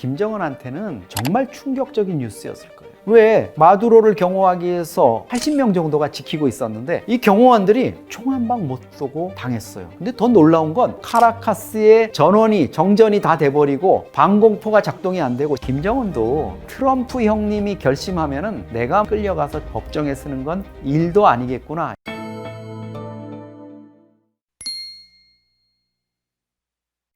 김정은한테는 정말 충격적인 뉴스였을 거예요. 왜? 마두로를 경호하기 위해서 80명 정도가 지키고 있었는데 이 경호원들이 총 한 방 못 쏘고 당했어요. 근데 더 놀라운 건 카라카스의 전원이 정전이 다 돼버리고 방공포가 작동이 안 되고, 김정은도 트럼프 형님이 결심하면은 내가 끌려가서 법정에 서는 건 일도 아니겠구나.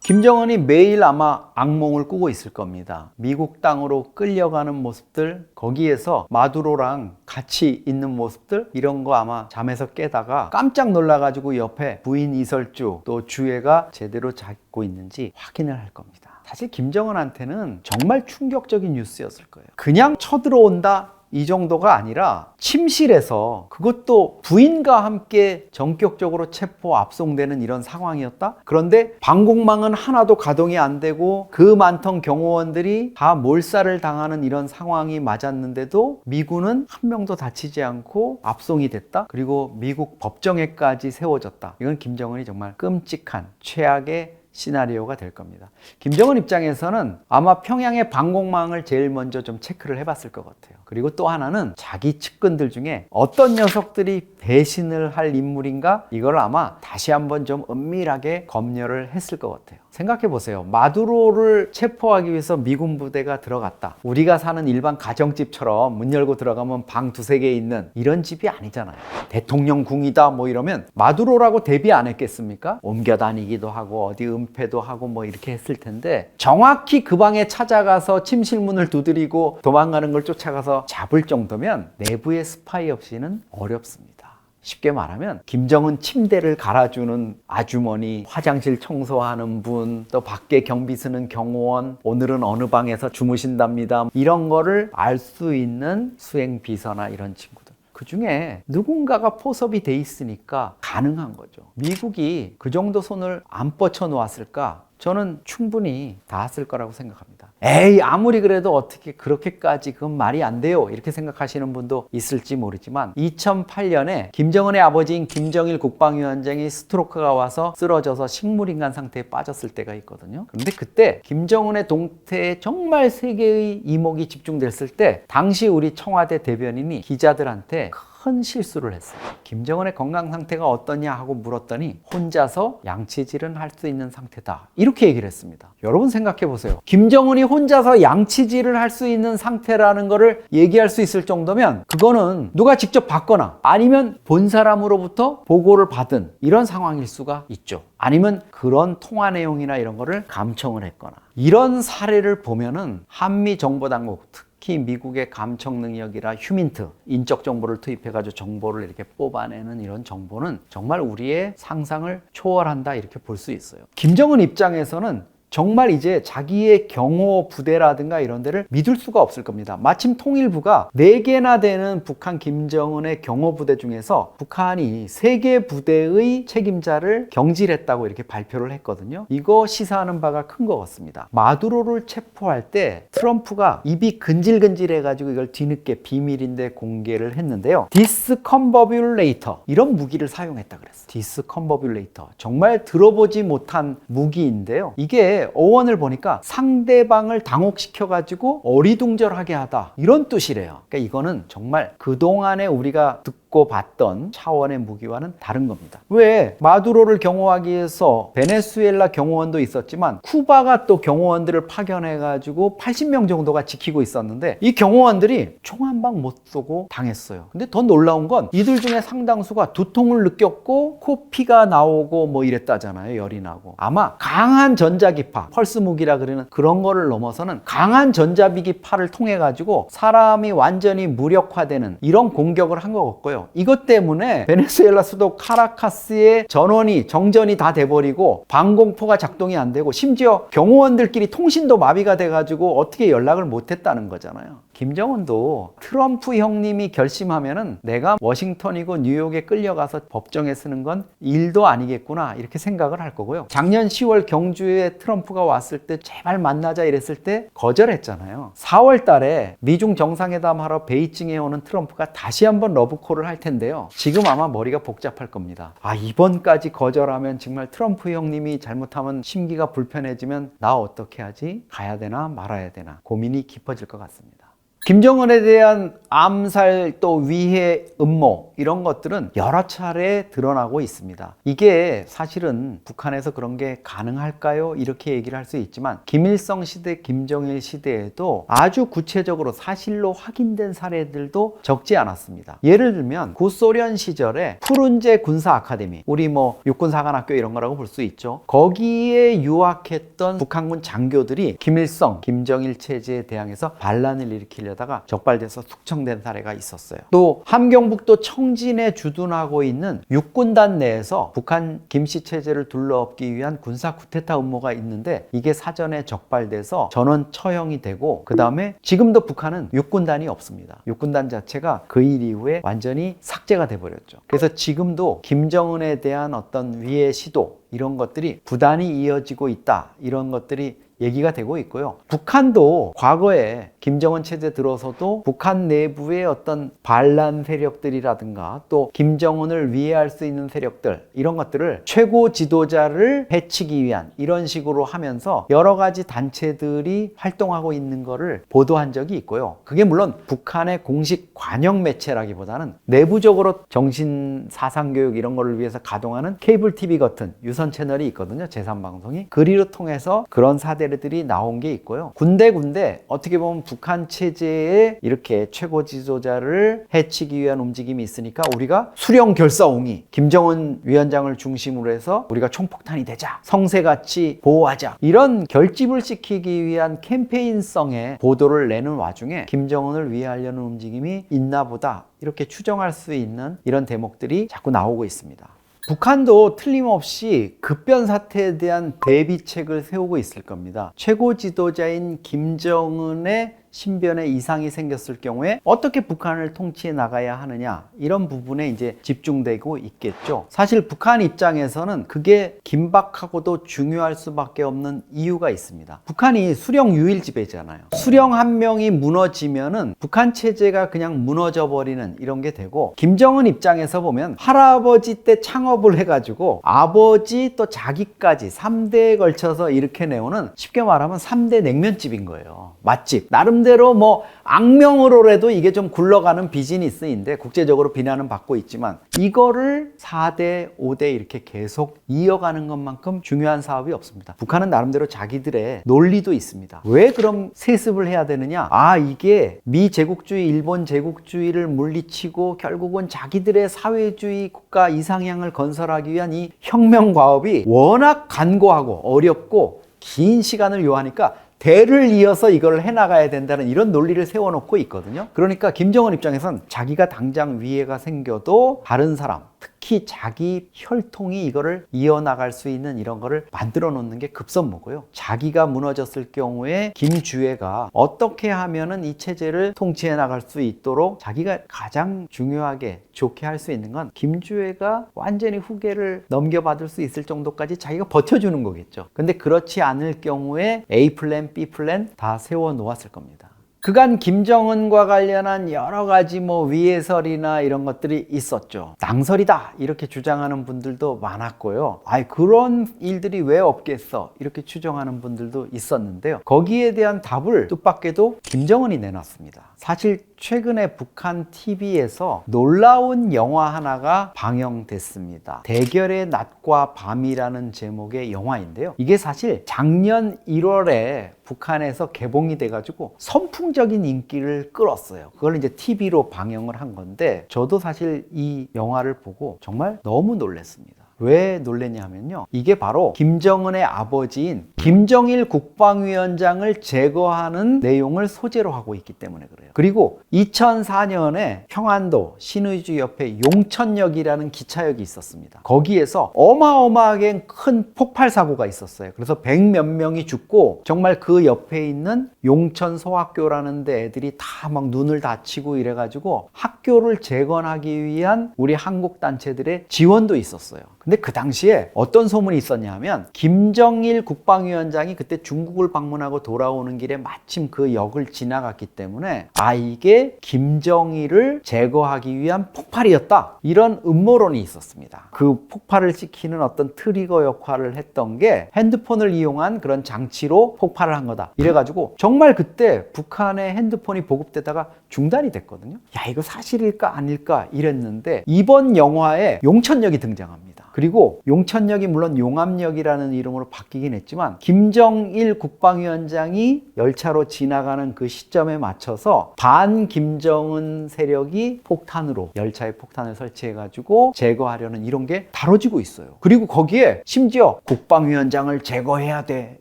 김정은이 매일 아마 악몽을 꾸고 있을 겁니다. 미국 땅으로 끌려가는 모습들, 거기에서 마두로랑 같이 있는 모습들, 이런 거 아마 잠에서 깨다가 깜짝 놀라가지고 옆에 부인 이설주 또 주애가 제대로 자고 있는지 확인을 할 겁니다. 사실 김정은한테는 정말 충격적인 뉴스였을 거예요. 그냥 쳐들어온다 이 정도가 아니라 침실에서, 그것도 부인과 함께 전격적으로 체포 압송되는 이런 상황이었다. 그런데 방공망은 하나도 가동이 안 되고 그 많던 경호원들이 다 몰살을 당하는 이런 상황이 맞았는데도 미군은 한 명도 다치지 않고 압송이 됐다. 그리고 미국 법정에까지 세워졌다. 이건 김정은이 정말 끔찍한 최악의 시나리오가 될 겁니다. 김정은 입장에서는 아마 평양의 방공망을 제일 먼저 좀 체크를 해봤을 것 같아요. 그리고 또 하나는 자기 측근들 중에 어떤 녀석들이 배신을 할 인물인가, 이걸 아마 다시 한번 좀 은밀하게 검열을 했을 것 같아요. 생각해 보세요. 마두로를 체포하기 위해서 미군 부대가 들어갔다. 우리가 사는 일반 가정집처럼 문 열고 들어가면 방 두세 개 있는 이런 집이 아니잖아요. 대통령궁이다 뭐 이러면 마두로라고 대비 안 했겠습니까? 옮겨 다니기도 하고 어디 은폐도 하고 뭐 이렇게 했을 텐데, 정확히 그 방에 찾아가서 침실문을 두드리고 도망가는 걸 쫓아가서 잡을 정도면 내부의 스파이 없이는 어렵습니다. 쉽게 말하면 김정은 침대를 갈아주는 아주머니, 화장실 청소하는 분, 또 밖에 경비 쓰는 경호원, 오늘은 어느 방에서 주무신답니다, 이런 거를 알 수 있는 수행비서나 이런 친구들, 그 중에 누군가가 포섭이 돼 있으니까 가능한 거죠. 미국이 그 정도 손을 안 뻗쳐 놓았을까? 저는 충분히 닿았을 거라고 생각합니다. 에이, 아무리 그래도 어떻게 그렇게까지, 그건 말이 안 돼요, 이렇게 생각하시는 분도 있을지 모르지만 2008년에 김정은의 아버지인 김정일 국방위원장이 스트로크가 와서 쓰러져서 식물인간 상태에 빠졌을 때가 있거든요. 그런데 그때 김정은의 동태에 정말 세계의 이목이 집중됐을 때, 당시 우리 청와대 대변인이 기자들한테 큰 실수를 했어요. 김정은의 건강 상태가 어떠냐 하고 물었더니 혼자서 양치질은 할 수 있는 상태다, 이렇게 얘기를 했습니다. 여러분 생각해 보세요. 김정은이 혼자서 양치질을 할 수 있는 상태라는 거를 얘기할 수 있을 정도면 그거는 누가 직접 봤거나 아니면 본 사람으로부터 보고를 받은 이런 상황일 수가 있죠. 아니면 그런 통화 내용이나 이런 거를 감청을 했거나, 이런 사례를 보면은 한미 정보당국, 특히 미국의 감청 능력이라 휴민트, 인적 정보를 투입해가지고 정보를 이렇게 뽑아내는 이런 정보는 정말 우리의 상상을 초월한다, 이렇게 볼 수 있어요. 김정은 입장에서는 정말 이제 자기의 경호 부대라든가 이런 데를 믿을 수가 없을 겁니다. 마침 통일부가 4개나 되는 북한 김정은의 경호 부대 중에서 북한이 3개 부대의 책임자를 경질했다고 이렇게 발표를 했거든요. 이거 시사하는 바가 큰 것 같습니다. 마두로를 체포할 때 트럼프가 입이 근질근질해가지고 이걸 뒤늦게 비밀인데 공개를 했는데요. 디스컴버뷸레이터, 이런 무기를 사용했다 그랬어요. 디스컴버뷸레이터, 정말 들어보지 못한 무기인데요. 이게 어원을 보니까 상대방을 당혹시켜가지고 어리둥절하게 하다, 이런 뜻이래요. 그러니까 이거는 정말 그동안에 우리가 듣고 봤던 차원의 무기와는 다른 겁니다. 왜? 마두로를 경호하기 위해서 베네수엘라 경호원도 있었지만 쿠바가 또 경호원들을 파견해가지고 80명 정도가 지키고 있었는데 이 경호원들이 총 한 방 못 쏘고 당했어요. 근데 더 놀라운 건 이들 중에 상당수가 두통을 느꼈고 코피가 나오고 뭐 이랬다잖아요. 열이 나고. 아마 강한 전자기파, 펄스 무기라 그러는 그런 거를 넘어서는 강한 전자기파를 통해 가지고 사람이 완전히 무력화되는 이런 공격을 한 것 같고요. 이것 때문에 베네수엘라 수도 카라카스의 전원이 정전이 다 돼버리고 방공포가 작동이 안 되고 심지어 경호원들끼리 통신도 마비가 돼가지고 어떻게 연락을 못했다는 거잖아요. 김정은도 트럼프 형님이 결심하면은 내가 워싱턴이고 뉴욕에 끌려가서 법정에 쓰는 건 일도 아니겠구나 이렇게 생각을 할 거고요. 작년 10월 경주에 트럼프가 왔을 때 제발 만나자 이랬을 때 거절했잖아요. 4월 달에 미중 정상회담 하러 베이징에 오는 트럼프가 다시 한번 러브콜을 할 텐데요. 지금 아마 머리가 복잡할 겁니다. 이번까지 거절하면 정말 트럼프 형님이 잘못하면 심기가 불편해지면 나 어떻게 하지? 가야 되나 말아야 되나 고민이 깊어질 것 같습니다. 김정은에 대한 암살 또 위해 음모 이런 것들은 여러 차례 드러나고 있습니다. 이게 사실은 북한에서 그런 게 가능할까요? 이렇게 얘기를 할 수 있지만 김일성 시대, 김정일 시대에도 아주 구체적으로 사실로 확인된 사례들도 적지 않았습니다. 예를 들면 구소련 시절에 푸른제 군사 아카데미, 우리 뭐 육군사관학교 이런 거라고 볼 수 있죠. 거기에 유학했던 북한군 장교들이 김일성, 김정일 체제에 대항해서 반란을 일으키려다가 적발돼서 숙청된 사례가 있었어요. 또 함경북도 청진에 주둔하고 있는 육군단 내에서 북한 김씨 체제를 둘러엎기 위한 군사 쿠데타 음모가 있는데 이게 사전에 적발돼서 전원 처형이 되고 그 다음에 지금도 북한은 육군단이 없습니다. 육군단 자체가 그 일 이후에 완전히 삭제가 돼버렸죠. 그래서 지금도 김정은에 대한 어떤 위해 시도 이런 것들이 부단히 이어지고 있다 이런 것들이 얘기가 되고 있고요. 북한도 과거에 김정은 체제 들어서도 북한 내부의 어떤 반란 세력들이라든가 또 김정은을 위해할 수 있는 세력들 이런 것들을 최고 지도자를 해치기 위한 이런 식으로 하면서 여러 가지 단체들이 활동하고 있는 거를 보도한 적이 있고요. 그게 물론 북한의 공식 관영 매체라기보다는 내부적으로 정신 사상 교육 이런 거를 위해서 가동하는 케이블 TV 같은 유선 채널이 있거든요. 제3방송이. 그리로 통해서 그런 사례들이 나온 게 있고요. 군데 어떻게 보면 북한 체제에 이렇게 최고 지도자를 해치기 위한 움직임이 있으니까 우리가 수령 결사옹이 김정은 위원장을 중심으로 해서 우리가 총폭탄이 되자 성새같이 보호하자 이런 결집을 시키기 위한 캠페인성의 보도를 내는 와중에 김정은을 위하려는 움직임이 있나 보다 이렇게 추정할 수 있는 이런 대목들이 자꾸 나오고 있습니다. 북한도 틀림없이 급변 사태에 대한 대비책을 세우고 있을 겁니다. 최고 지도자인 김정은의 신변에 이상이 생겼을 경우에 어떻게 북한을 통치해 나가야 하느냐 이런 부분에 이제 집중되고 있겠죠. 사실 북한 입장에서는 그게 긴박하고도 중요할 수밖에 없는 이유가 있습니다. 북한이 수령 유일 지배잖아요. 수령 한 명이 무너지면은 북한 체제가 그냥 무너져 버리는 이런 게 되고 김정은 입장에서 보면 할아버지 때 창업을 해가지고 아버지 또 자기까지 3대에 걸쳐서 이렇게 내오는 쉽게 말하면 3대 냉면집인 거예요. 맛집. 나름대로 뭐 악명으로라도 이게 좀 굴러가는 비즈니스인데 국제적으로 비난은 받고 있지만 이거를 4대, 5대 이렇게 계속 이어가는 것만큼 중요한 사업이 없습니다. 북한은 나름대로 자기들의 논리도 있습니다. 왜 그럼 세습을 해야 되느냐? 이게 미 제국주의, 일본 제국주의를 물리치고 결국은 자기들의 사회주의 국가 이상향을 건설하기 위한 이 혁명 과업이 워낙 간고하고 어렵고 긴 시간을 요하니까 대를 이어서 이걸 해나가야 된다는 이런 논리를 세워놓고 있거든요. 그러니까 김정은 입장에선 자기가 당장 위해가 생겨도 다른 사람, 특히 자기 혈통이 이거를 이어나갈 수 있는 이런 거를 만들어 놓는 게 급선무고요. 자기가 무너졌을 경우에 김주애가 어떻게 하면은 이 체제를 통치해 나갈 수 있도록 자기가 가장 중요하게 좋게 할 수 있는 건 김주애가 완전히 후계를 넘겨받을 수 있을 정도까지 자기가 버텨주는 거겠죠. 근데 그렇지 않을 경우에 A 플랜, B 플랜 다 세워 놓았을 겁니다. 그간 김정은과 관련한 여러 가지 위해설이나 이런 것들이 있었죠. 낭설이다 이렇게 주장하는 분들도 많았고요. 그런 일들이 왜 없겠어 이렇게 추정하는 분들도 있었는데요. 거기에 대한 답을 뜻밖에도 김정은이 내놨습니다. 사실 최근에 북한 TV에서 놀라운 영화 하나가 방영됐습니다. 대결의 낮과 밤이라는 제목의 영화인데요. 이게 사실 작년 1월에 북한에서 개봉이 돼가지고 선풍적인 인기를 끌었어요. 그걸 이제 TV로 방영을 한 건데 저도 사실 이 영화를 보고 정말 너무 놀랐습니다. 왜 놀랬냐 하면요, 이게 바로 김정은의 아버지인 김정일 국방위원장을 제거하는 내용을 소재로 하고 있기 때문에 그래요. 그리고 2004년에 평안도 신의주 옆에 용천역이라는 기차역이 있었습니다. 거기에서 어마어마하게 큰 폭발 사고가 있었어요. 그래서 100몇 명이 죽고, 정말 그 옆에 있는 용천 소학교라는 데 애들이 다 막 눈을 다치고 이래가지고 학교를 재건하기 위한 우리 한국 단체들의 지원도 있었어요. 근데 그 당시에 어떤 소문이 있었냐 하면, 김정일 국방위원장이 그때 중국을 방문하고 돌아오는 길에 마침 그 역을 지나갔기 때문에 이게 김정일을 제거하기 위한 폭발이었다, 이런 음모론이 있었습니다. 그 폭발을 시키는 어떤 트리거 역할을 했던 게 핸드폰을 이용한 그런 장치로 폭발을 한 거다, 이래가지고 정말 그때 북한의 핸드폰이 보급되다가 중단이 됐거든요. 야, 이거 사실일까 아닐까 이랬는데, 이번 영화에 용천역이 등장합니다. 그리고 용천역이 물론 용암역이라는 이름으로 바뀌긴 했지만, 김정일 국방위원장이 열차로 지나가는 그 시점에 맞춰서 반 김정은 세력이 폭탄으로, 열차에 폭탄을 설치해가지고 제거하려는 이런 게 다뤄지고 있어요. 그리고 거기에 심지어 국방위원장을 제거해야 돼,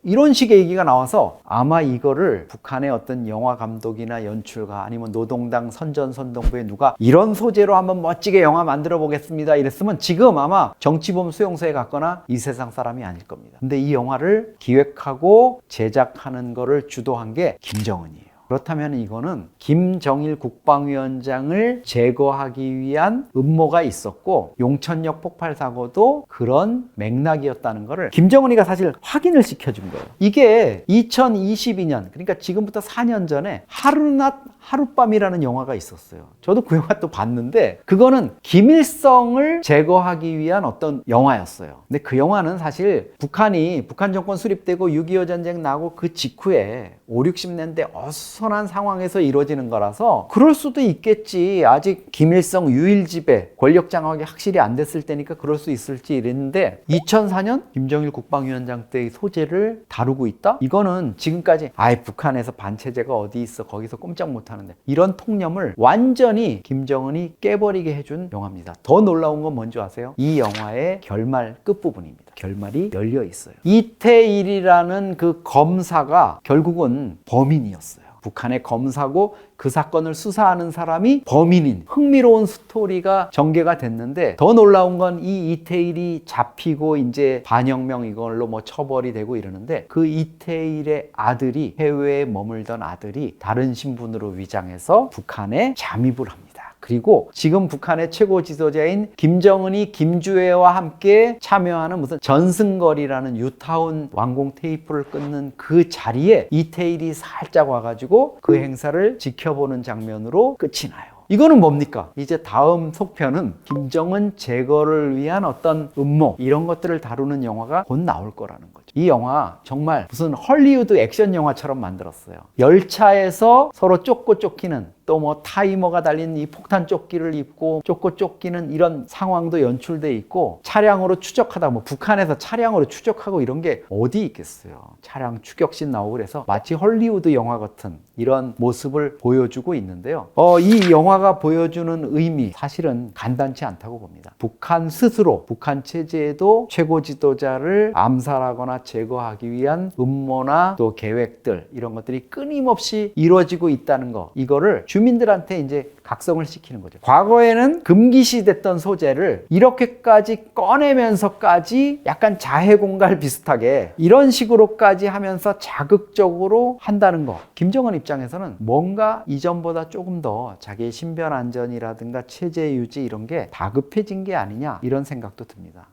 이런 식의 얘기가 나와서 아마 이거를 북한의 어떤 영화 감독이나 연출가 아니면 노동당 선전선동부에 누가 이런 소재로 한번 멋지게 영화 만들어 보겠습니다 이랬으면 지금 아마 정치범 수용소에 갔거나 이 세상 사람이 아닐 겁니다. 근데 이 영화를 기획하고 제작하는 거를 주도한 게 김정은이에요. 그렇다면 이거는 김정일 국방위원장을 제거하기 위한 음모가 있었고, 용천역 폭발 사고도 그런 맥락이었다는 것을 김정은이가 사실 확인을 시켜준 거예요. 이게 2022년, 그러니까 지금부터 4년 전에 하루낮 하룻밤이라는 영화가 있었어요. 저도 그 영화 또 봤는데, 그거는 김일성을 제거하기 위한 어떤 영화였어요. 근데 그 영화는 사실 북한 정권 수립되고 6.25 전쟁 나고 그 직후에 5, 60년대 어수선한 상황에서 이루어지는 거라서 그럴 수도 있겠지, 아직 김일성 유일 지배, 권력 장악이 확실히 안 됐을 때니까 그럴 수 있을지 이랬는데, 2004년 김정일 국방위원장 때의 소재를 다루고 있다? 이거는 지금까지 북한에서 반체제가 어디 있어, 거기서 꼼짝 못하는데, 이런 통념을 완전히 김정은이 깨버리게 해준 영화입니다. 더 놀라운 건 뭔지 아세요? 이 영화의 결말 끝부분입니다. 결말이 열려 있어요. 이태일이라는 그 검사가 결국은 범인이었어요. 북한의 검사고 그 사건을 수사하는 사람이 범인인 흥미로운 스토리가 전개가 됐는데, 더 놀라운 건 이 이태일이 잡히고 이제 반혁명 이걸로 뭐 처벌이 되고 이러는데, 그 이태일의 아들이, 해외에 머물던 아들이 다른 신분으로 위장해서 북한에 잠입을 합니다. 그리고 지금 북한의 최고 지도자인 김정은이 김주애와 함께 참여하는 무슨 전승걸이라는 유타운 완공 테이프를 끊는 그 자리에 이태일이 살짝 와가지고 그 행사를 지켜보는 장면으로 끝이 나요. 이거는 뭡니까? 이제 다음 속편은 김정은 제거를 위한 어떤 음모, 이런 것들을 다루는 영화가 곧 나올 거라는 거죠. 이 영화 정말 무슨 헐리우드 액션 영화처럼 만들었어요. 열차에서 서로 쫓고 쫓기는, 또 뭐 타이머가 달린 이 폭탄 조끼를 입고 쫓고 쫓기는 이런 상황도 연출돼 있고, 차량으로 추적하다, 뭐 북한에서 차량으로 추적하고 이런 게 어디 있겠어요. 차량 추격신 나오고, 그래서 마치 헐리우드 영화 같은 이런 모습을 보여주고 있는데요. 이 영화가 보여주는 의미, 사실은 간단치 않다고 봅니다. 북한 스스로, 북한 체제에도 최고 지도자를 암살하거나 제거하기 위한 음모나 또 계획들, 이런 것들이 끊임없이 이루어지고 있다는 거, 이거를 주민들한테 이제 각성을 시키는 거죠. 과거에는 금기시됐던 소재를 이렇게까지 꺼내면서까지 약간 자해공갈 비슷하게 이런 식으로까지 하면서 자극적으로 한다는 거, 김정은 입장에서는 뭔가 이전보다 조금 더 자기의 신변 안전이라든가 체제 유지 이런 게 다급해진 게 아니냐, 이런 생각도 듭니다.